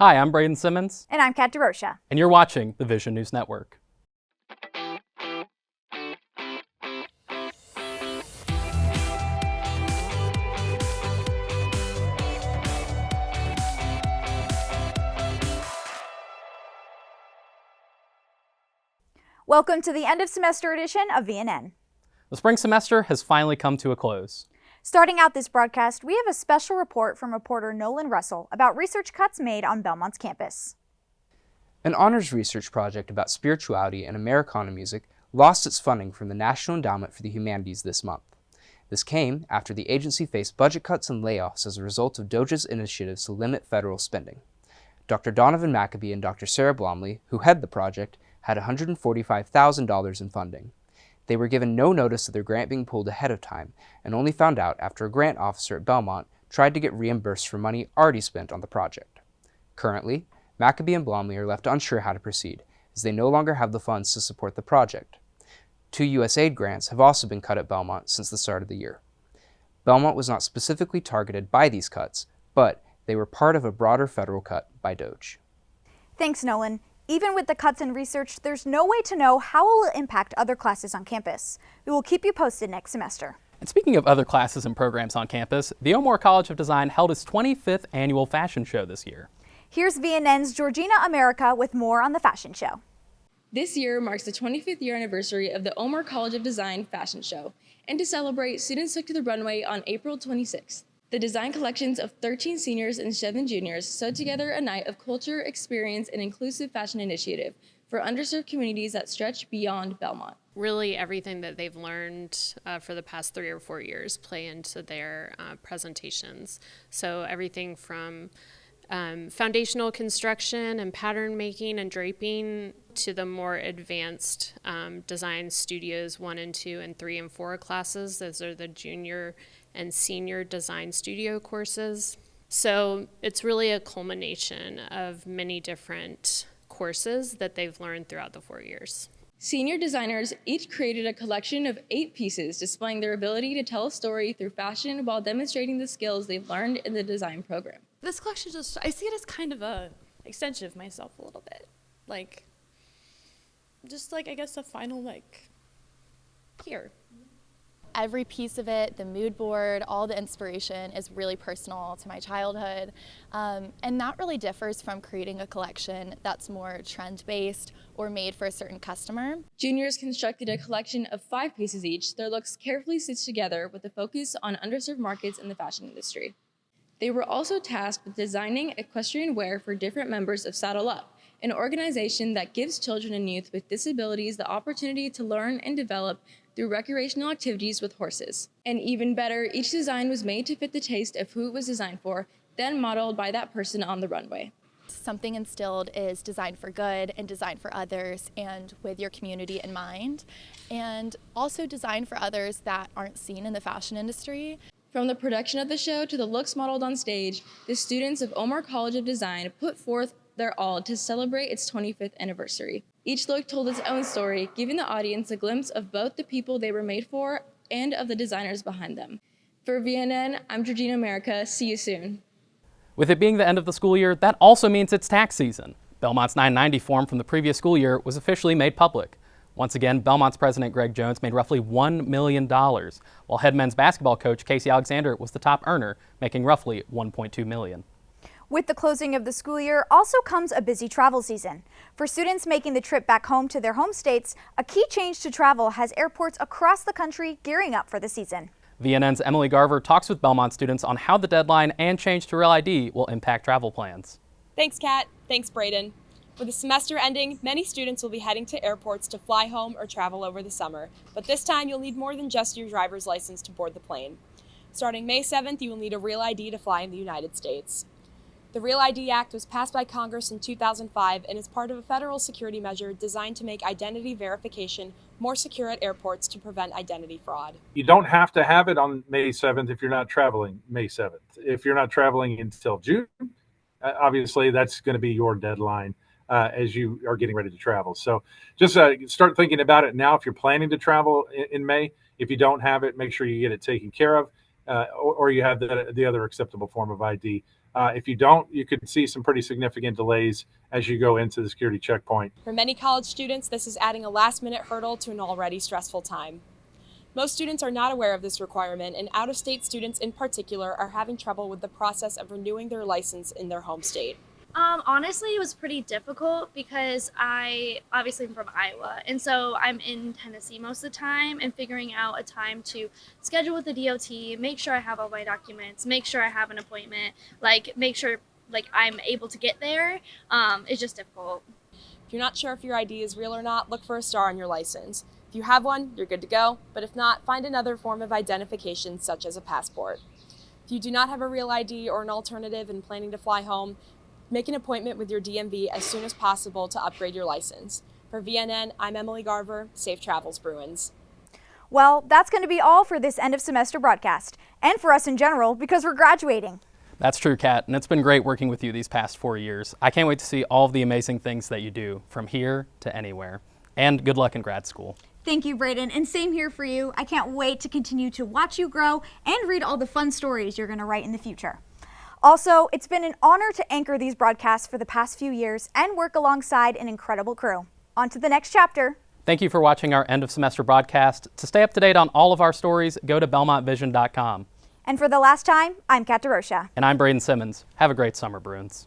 Hi, I'm Braden Simmons. And I'm Kat DeRocha. And you're watching the Vision News Network. Welcome to the end of semester edition of VNN. The spring semester has finally come to a close. Starting out this broadcast, we have a special report from reporter Nolan Russell about research cuts made on Belmont's campus. An honors research project about spirituality and Americana music lost its funding from the National Endowment for the Humanities this month. This came after the agency faced budget cuts and layoffs as a result of DOJ's initiatives to limit federal spending. Dr. Donovan Maccabee and Dr. Sarah Blomley, who head the project, had $145,000 in funding. They were given no notice of their grant being pulled ahead of time and only found out after a grant officer at Belmont tried to get reimbursed for money already spent on the project. Currently, Maccabee and Blomley are left unsure how to proceed, as they no longer have the funds to support the project. 2 USAID grants have also been cut at Belmont since the start of the year. Belmont was not specifically targeted by these cuts, but they were part of a broader federal cut by DOJ. Thanks, Nolan. Even with the cuts in research, there's no way to know how it will impact other classes on campus. We will keep you posted next semester. And speaking of other classes and programs on campus, the O'Moore College of Design held its 25th annual fashion show this year. Here's VNN's Georgina America with more on the fashion show. This year marks the 25th year anniversary of the O'Moore College of Design fashion show, and to celebrate, students took to the runway on April 26th. The design collections of 13 seniors and 7 juniors sewed together a night of culture, experience, and inclusive fashion initiative for underserved communities that stretch beyond Belmont. Really everything that they've learned for the past 3 or 4 years play into their presentations. So everything from foundational construction and pattern making and draping to the more advanced design studios 1 and 2 and 3 and 4 classes. Those are the junior and senior design studio courses. So it's really a culmination of many different courses that they've learned throughout the 4 years. Senior designers each created a collection of 8 pieces displaying their ability to tell a story through fashion while demonstrating the skills they've learned in the design program. This collection I see it as kind of a extension of myself a little bit. I guess a final, here. Every piece of it, the mood board, all the inspiration is really personal to my childhood. And that really differs from creating a collection that's more trend-based or made for a certain customer. Juniors constructed a collection of 5 pieces each, their looks carefully stitched together with a focus on underserved markets in the fashion industry. They were also tasked with designing equestrian wear for different members of Saddle Up, an organization that gives children and youth with disabilities the opportunity to learn and develop through recreational activities with horses. And even better, each design was made to fit the taste of who it was designed for, then modeled by that person on the runway. Something instilled is design for good and design for others and with your community in mind, and also design for others that aren't seen in the fashion industry. From the production of the show to the looks modeled on stage, the students of O'Moore College of Design put forth their all to celebrate its 25th anniversary. Each look told its own story, giving the audience a glimpse of both the people they were made for and of the designers behind them. For VNN, I'm Georgina America. See you soon. With it being the end of the school year, that also means it's tax season. Belmont's 990 form from the previous school year was officially made public. Once again, Belmont's president Greg Jones made roughly $1 million, while head men's basketball coach Casey Alexander was the top earner, making roughly $1.2 million. With the closing of the school year also comes a busy travel season. For students making the trip back home to their home states, a key change to travel has airports across the country gearing up for the season. VNN's Emily Garver talks with Belmont students on how the deadline and change to Real ID will impact travel plans. Thanks, Kat. Thanks, Braden. With the semester ending, many students will be heading to airports to fly home or travel over the summer. But this time, you'll need more than just your driver's license to board the plane. Starting May 7th, you will need a Real ID to fly in the United States. The Real ID Act was passed by Congress in 2005 and is part of a federal security measure designed to make identity verification more secure at airports to prevent identity fraud. You don't have to have it on May 7th if you're not traveling May 7th. If you're not traveling until June, obviously that's going to be your deadline as you are getting ready to travel. So just start thinking about it now if you're planning to travel in May. If you don't have it, make sure you get it taken care of or you have the other acceptable form of ID If you don't, you could see some pretty significant delays as you go into the security checkpoint. For many college students, this is adding a last-minute hurdle to an already stressful time. Most students are not aware of this requirement, and out-of-state students in particular are having trouble with the process of renewing their license in their home state. Honestly, it was pretty difficult because I obviously am from Iowa, and so I'm in Tennessee most of the time, and figuring out a time to schedule with the DOT, make sure I have all my documents, make sure I have an appointment, make sure I'm able to get there, is just difficult. If you're not sure if your ID is real or not, look for a star on your license. If you have one, you're good to go, but if not, find another form of identification such as a passport. If you do not have a real ID or an alternative and planning to fly home, make an appointment with your DMV as soon as possible to upgrade your license. For VNN, I'm Emily Garver. Safe travels, Bruins. Well, that's going to be all for this end of semester broadcast, and for us in general, because we're graduating. That's true, Kat, and it's been great working with you these past 4 years. I can't wait to see all of the amazing things that you do from here to anywhere. And good luck in grad school. Thank you, Braden, and same here for you. I can't wait to continue to watch you grow and read all the fun stories you're going to write in the future. Also, it's been an honor to anchor these broadcasts for the past few years and work alongside an incredible crew. On to the next chapter. Thank you for watching our end of semester broadcast. To stay up to date on all of our stories, go to belmontvision.com. And for the last time, I'm Kat DeRocha. And I'm Braden Simmons. Have a great summer, Bruins.